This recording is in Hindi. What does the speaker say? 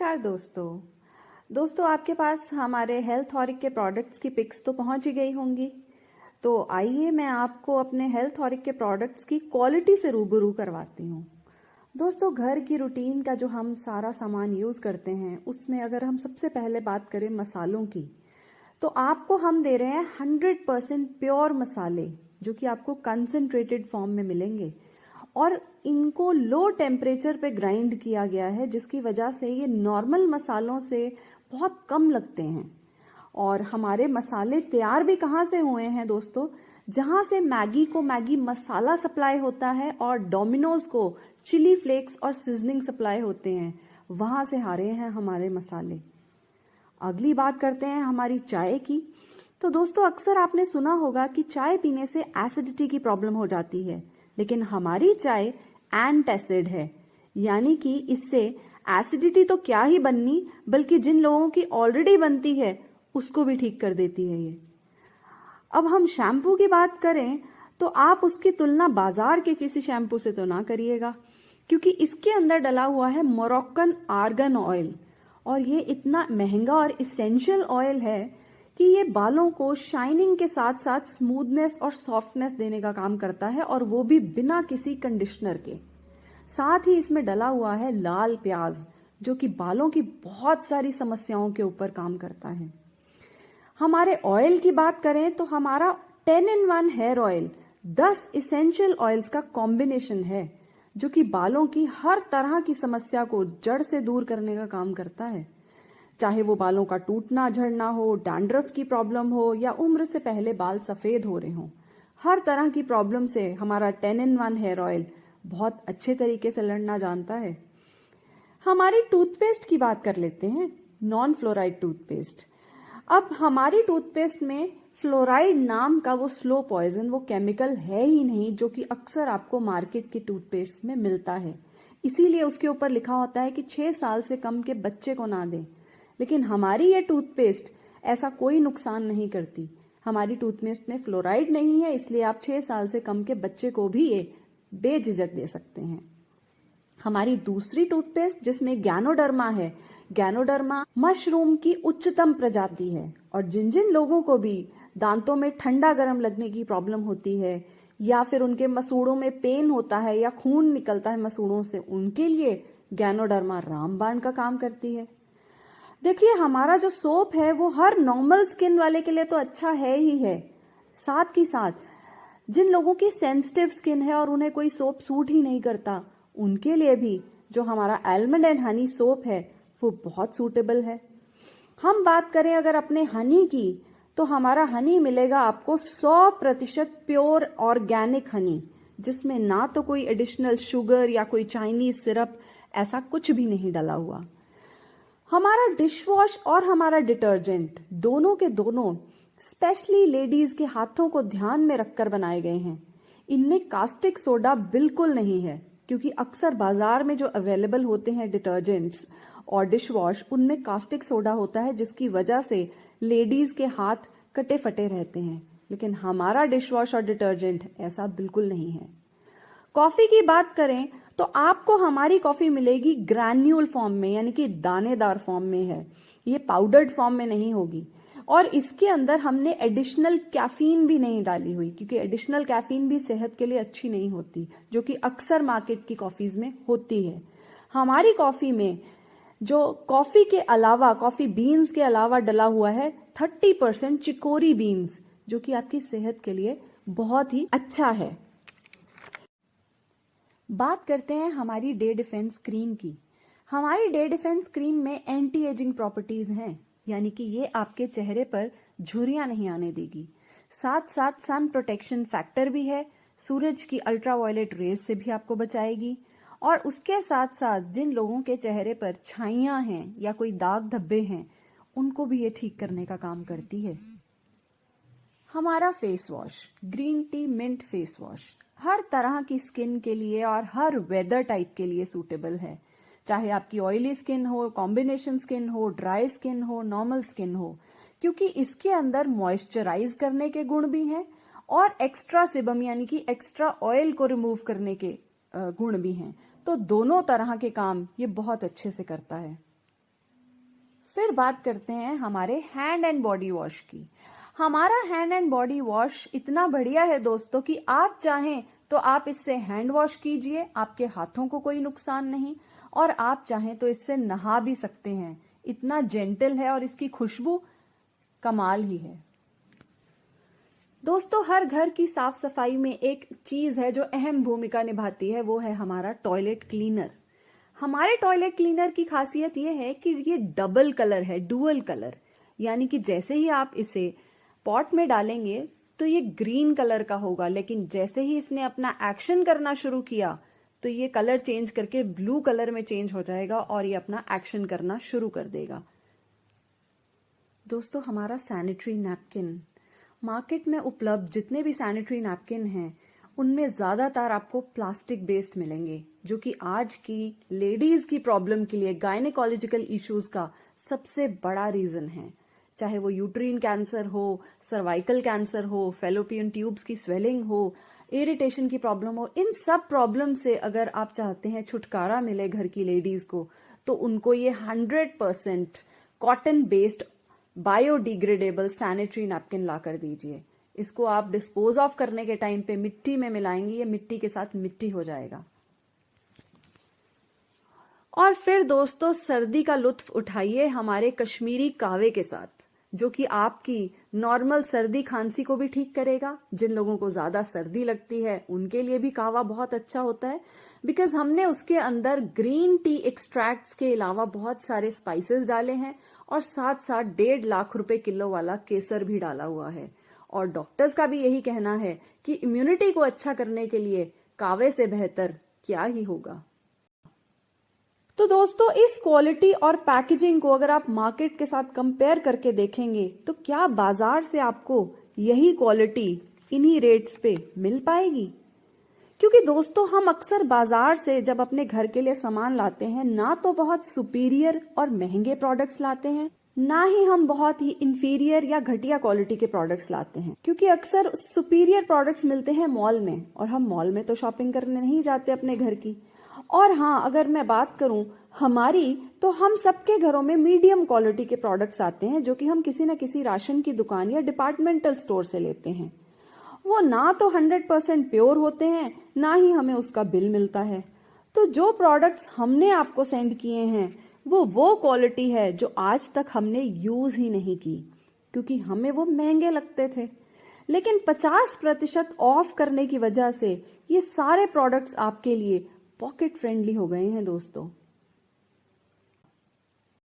नमस्कार दोस्तों आपके पास हमारे हेल्थ ऑरिक के प्रोडक्ट्स की पिक्स तो पहुंच ही गई होंगी। तो आइए मैं आपको अपने हेल्थ ऑरिक के प्रोडक्ट्स की क्वालिटी से रूबरू करवाती हूँ। दोस्तों, घर की रूटीन का जो हम सारा सामान यूज़ करते हैं उसमें अगर हम सबसे पहले बात करें मसालों की, तो आपको हम दे रहे हैं 100% प्योर मसाले जो कि आपको कंसंट्रेटेड फॉर्म में मिलेंगे और इनको लो टेम्परेचर पे ग्राइंड किया गया है, जिसकी वजह से ये नॉर्मल मसालों से बहुत कम लगते हैं। और हमारे मसाले तैयार भी कहाँ से हुए हैं दोस्तों? जहाँ से मैगी को मैगी मसाला सप्लाई होता है और डोमिनोज को चिली फ्लेक्स और सीजनिंग सप्लाई होते हैं, वहाँ से हारे हैं हमारे मसाले। अगली बात करते हैं हमारी चाय की। तो दोस्तों, अक्सर आपने सुना होगा कि चाय पीने से एसिडिटी की प्रॉब्लम हो जाती है, लेकिन हमारी चाय एंटासिड है, यानी कि इससे एसिडिटी तो क्या ही बननी, बल्कि जिन लोगों की ऑलरेडी बनती है उसको भी ठीक कर देती है ये। अब हम शैम्पू की बात करें तो आप उसकी तुलना बाजार के किसी शैम्पू से तो ना करिएगा, क्योंकि इसके अंदर डला हुआ है मोरक्कन आर्गन ऑयल, और ये इतना महंगा और इसेंशियल ऑयल है कि ये बालों को शाइनिंग के साथ साथ स्मूथनेस और सॉफ्टनेस देने का काम करता है, और वो भी बिना किसी कंडीशनर के। साथ ही इसमें डला हुआ है लाल प्याज, जो कि बालों की बहुत सारी समस्याओं के ऊपर काम करता है। हमारे ऑयल की बात करें तो हमारा 10 in 1 hair oil 10 essential oils का कॉम्बिनेशन है, जो कि बालों की हर तरह की समस्या को जड़ से दूर करने का काम करता है। चाहे वो बालों का टूटना झड़ना हो, डैंड्रफ की प्रॉब्लम हो, या उम्र से पहले बाल सफेद हो रहे हों, हर तरह की प्रॉब्लम से हमारा 10 in 1 हेयर ऑयल बहुत अच्छे तरीके से लड़ना जानता है। हमारी टूथपेस्ट की बात कर लेते हैं, नॉन फ्लोराइड टूथपेस्ट। अब हमारी टूथपेस्ट में फ्लोराइड नाम का वो स्लो पॉइजन, वो केमिकल है ही नहीं जो कि अक्सर आपको मार्केट की टूथपेस्ट में मिलता है। इसीलिए उसके ऊपर लिखा होता है कि 6 साल से कम के बच्चे को ना दें, लेकिन हमारी ये टूथपेस्ट ऐसा कोई नुकसान नहीं करती। हमारी टूथपेस्ट में फ्लोराइड नहीं है, इसलिए आप 6 साल से कम के बच्चे को भी ये बेझिझक दे सकते हैं। हमारी दूसरी टूथपेस्ट जिसमें गैनोडर्मा है, गैनोडर्मा मशरूम की उच्चतम प्रजाति है, और जिन जिन लोगों को भी दांतों में ठंडा गर्म लगने की प्रॉब्लम होती है, या फिर उनके मसूड़ों में पेन होता है या खून निकलता है मसूड़ों से, उनके लिए गैनोडर्मा रामबाण का काम करती है। देखिए, हमारा जो सोप है वो हर नॉर्मल स्किन वाले के लिए तो अच्छा है ही है, साथ ही साथ जिन लोगों की सेंसिटिव स्किन है और उन्हें कोई सोप सूट ही नहीं करता, उनके लिए भी जो हमारा आलमंड एंड हनी सोप है वो बहुत सूटेबल है। हम बात करें अगर अपने हनी की, तो हमारा हनी मिलेगा आपको 100% प्योर ऑर्गेनिक हनी, जिसमें ना तो कोई एडिशनल शुगर या कोई चाइनीज सिरप, ऐसा कुछ भी नहीं डला हुआ। हमारा डिश वॉश और हमारा डिटर्जेंट दोनों के दोनों स्पेशली लेडीज के हाथों को ध्यान में रखकर बनाए गए हैं। इनमें कास्टिक सोडा बिल्कुल नहीं है, क्योंकि अक्सर बाजार में जो अवेलेबल होते हैं डिटर्जेंट्स और डिश वॉश, उनमें कास्टिक सोडा होता है, जिसकी वजह से लेडीज के हाथ कटे फटे रहते हैं। लेकिन हमारा डिश वॉश और डिटर्जेंट ऐसा बिल्कुल नहीं है। कॉफी की बात करें तो आपको हमारी कॉफी मिलेगी ग्रैन्यूल फॉर्म में, यानी कि दानेदार फॉर्म में है, ये पाउडर्ड फॉर्म में नहीं होगी। और इसके अंदर हमने एडिशनल कैफीन भी नहीं डाली हुई, क्योंकि एडिशनल कैफीन भी सेहत के लिए अच्छी नहीं होती, जो कि अक्सर मार्केट की कॉफीज में होती है। हमारी कॉफी में जो कॉफी के अलावा, कॉफी बीन्स के अलावा डला हुआ है 30% चिकोरी बीन्स, जो कि आपकी सेहत के लिए बहुत ही अच्छा है। बात करते हैं हमारी डे डिफेंस क्रीम की। हमारी डे डिफेंस क्रीम में एंटी एजिंग प्रॉपर्टीज हैं, यानी कि ये आपके चेहरे पर झुर्रियां नहीं आने देगी। साथ साथ सन प्रोटेक्शन फैक्टर भी है, सूरज की अल्ट्रावायलेट रेज से भी आपको बचाएगी। और उसके साथ साथ जिन लोगों के चेहरे पर छाइयां हैं या कोई दाग धब्बे हैं, उनको भी ये ठीक करने का काम करती है। हमारा face wash green tea mint face wash हर तरह की स्किन के लिए और हर वेदर टाइप के लिए सूटेबल है, चाहे आपकी ऑयली स्किन हो, कॉम्बिनेशन स्किन हो, ड्राई स्किन हो, नॉर्मल स्किन हो, क्योंकि इसके अंदर मॉइस्चराइज करने के गुण भी हैं और एक्स्ट्रा सिबम यानी कि एक्स्ट्रा ऑयल को रिमूव करने के गुण भी हैं। तो दोनों तरह के काम ये बहुत अच्छे से करता है। फिर बात करते हैं हमारे हैंड एंड बॉडी वॉश की। हमारा हैंड एंड बॉडी वॉश इतना बढ़िया है दोस्तों कि आप चाहें तो आप इससे हैंड वॉश कीजिए, आपके हाथों को कोई नुकसान नहीं, और आप चाहें तो इससे नहा भी सकते हैं। इतना जेंटल है और इसकी खुशबू कमाल ही है। दोस्तों, हर घर की साफ सफाई में एक चीज है जो अहम भूमिका निभाती है, वो है हमारा टॉयलेट क्लीनर। हमारे टॉयलेट क्लीनर की खासियत यह है कि ये डबल कलर है, डुअल कलर, यानी कि जैसे ही आप इसे पॉट में डालेंगे तो ये ग्रीन कलर का होगा, लेकिन जैसे ही इसने अपना एक्शन करना शुरू किया तो ये कलर चेंज करके ब्लू कलर में चेंज हो जाएगा और ये अपना एक्शन करना शुरू कर देगा। दोस्तों, हमारा सैनिटरी नैपकिन, मार्केट में उपलब्ध जितने भी सैनिटरी नैपकिन हैं उनमें ज्यादातर आपको प्लास्टिक बेस्ड मिलेंगे, जो कि आज की लेडीज की प्रॉब्लम के लिए, गायनेकोलॉजिकल इश्यूज का सबसे बड़ा रीजन है। चाहे वो यूट्रीन कैंसर हो, सर्वाइकल कैंसर हो, फैलोपियन ट्यूब्स की स्वेलिंग हो, इरिटेशन की प्रॉब्लम हो, इन सब प्रॉब्लम से अगर आप चाहते हैं छुटकारा मिले घर की लेडीज को, तो उनको ये 100% cotton based biodegradable sanitary napkin ला कर दीजिए। इसको आप डिस्पोज ऑफ करने के टाइम पे मिट्टी में मिलाएंगे, ये मिट्टी के साथ मिट्टी हो जाएगा। और फिर दोस्तों, सर्दी का लुत्फ उठाइए हमारे कश्मीरी कावे के साथ, जो कि आपकी नॉर्मल सर्दी खांसी को भी ठीक करेगा। जिन लोगों को ज्यादा सर्दी लगती है उनके लिए भी कावा बहुत अच्छा होता है, बिकॉज हमने उसके अंदर ग्रीन टी एक्सट्रैक्ट्स के अलावा बहुत सारे स्पाइसेस डाले हैं और साथ साथ 1.5 लाख रुपए किलो वाला केसर भी डाला हुआ है। और डॉक्टर्स का भी यही कहना है कि इम्यूनिटी को अच्छा करने के लिए कावे से बेहतर क्या ही होगा। तो दोस्तों, इस क्वालिटी और पैकेजिंग को अगर आप मार्केट के साथ कंपेयर करके देखेंगे तो क्या बाजार से आपको यही क्वालिटी इन्हीं रेट्स पे मिल पाएगी? क्योंकि दोस्तों, हम अक्सर बाजार से जब अपने घर के लिए सामान लाते हैं, ना तो बहुत सुपीरियर और महंगे प्रोडक्ट्स लाते हैं, ना ही हम बहुत ही इंफीरियर या घटिया क्वालिटी के प्रोडक्ट्स लाते हैं। क्योंकि अक्सर सुपीरियर प्रोडक्ट्स मिलते हैं मॉल में, और हम मॉल में तो शॉपिंग करने नहीं जाते अपने घर की। और हाँ, अगर मैं बात करूं हमारी, तो हम सबके घरों में मीडियम क्वालिटी के प्रोडक्ट्स आते हैं, जो कि हम किसी न किसी राशन की दुकान या डिपार्टमेंटल स्टोर से लेते हैं। वो ना तो 100% प्योर होते हैं, ना ही हमें उसका बिल मिलता है। तो जो प्रोडक्ट्स हमने आपको सेंड किए हैं वो क्वालिटी है जो आज तक हमने यूज ही नहीं की, क्योंकि हमें वो महंगे लगते थे। लेकिन 50% ऑफ करने की वजह से ये सारे प्रोडक्ट्स आपके लिए पॉकेट फ्रेंडली हो गए हैं दोस्तों।